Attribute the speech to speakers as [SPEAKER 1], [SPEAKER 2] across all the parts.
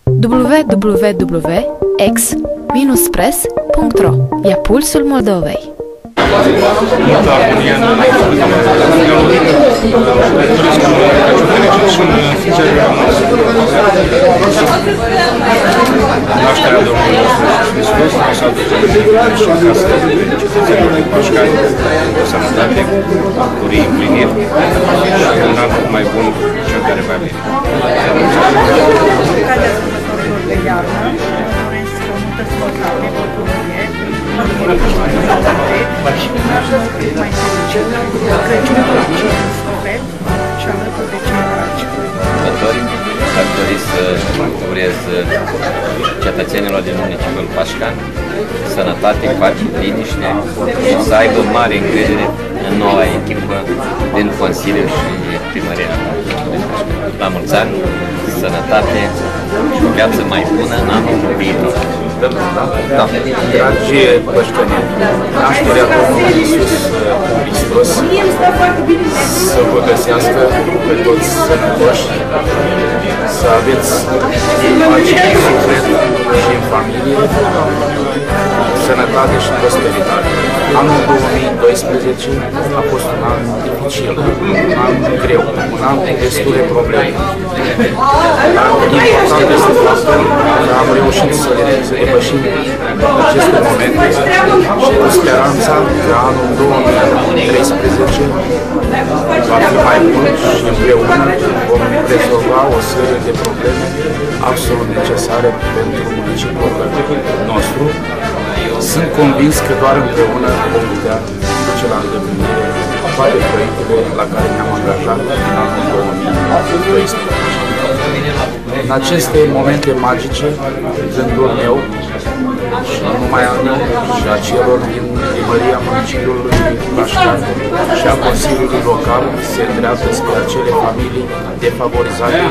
[SPEAKER 1] www.ex-press.ro. Ia pulsul Moldovei.
[SPEAKER 2] Multă armonie în nașterea Domnului nostru Iisus Hristos, lăsat de Dumnezeu și acasă cetățenilor pașcani, cu sănătate, bucurii, împliniri și un an mai bun cel care va veni.
[SPEAKER 3] De iarnă, doresc multă sănătate, bucurie, mai fericit, Crăciunul fericit în suflet și alături de ceilalți.
[SPEAKER 4] Aș dori să urez cetățenilor din municipiul Pașcan sănătate, pace, liniște și să aibă mare încredere în noua echipă din Consiliu și Primăria. La mulți ani, sănătate și o viață mai bună în anul viitor.
[SPEAKER 5] Da. Dragi păștăni, nașterea Domnului Iisus Hristos să vă găsească pe toți sănătoși, să aveți pace în suflet și în familie, sănătate și prosperitate. Anul 2012 a fost un an dificil, un an greu, un an cu destule probleme. Dar important este faptul că am reușit să depășim aceste momente și cu speranța că anul 2013 va fi mai bun și împreună vom rezolva o serie de probleme absolut necesare pentru municipiul nostru. Sunt convins că doar împreună vom putea duce la îndeplinire toate proiectele la care ne-am angajat din anul 2012. În aceste momente magice, gândul meu și nu numai al meu, și a celor din Primăria Municipiului Pașcan și a Consiliului Local se îndreaptă spre acele familii defavorizate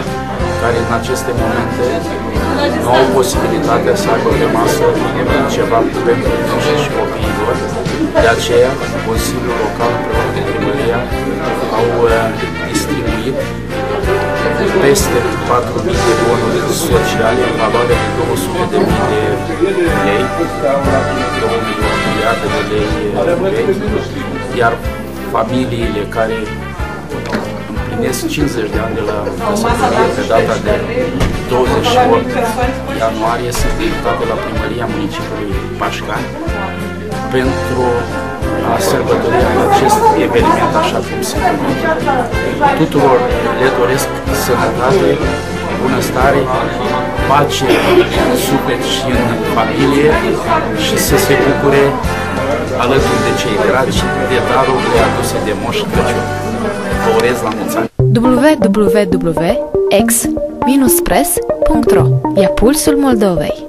[SPEAKER 5] care în aceste momente nu au posibilitatea să aibă pe masă ceva pentru ei și copiii lor. De aceea, Consiliul Local împreună cu Primăria au distribuit peste 4.000 de bonuri sociale în valoare de 200.000 de lei, 2 miliarde de lei, iar familiile care împlinesc 50 de ani de la căsătorie pe data de 28 ianuarie sunt invitate la Primăria Municipiului Pașcan pentru a sărbători acest eveniment așa cum se numește. Tuturor le doresc sănătate, bunăstare, pace în suflet și în familie și să se bucure alături de cei dragi de darurile aduse de Moș Crăciun. Vă urez la mulți ani!
[SPEAKER 1] www.ex-press.ro. Ia pulsul Moldovei.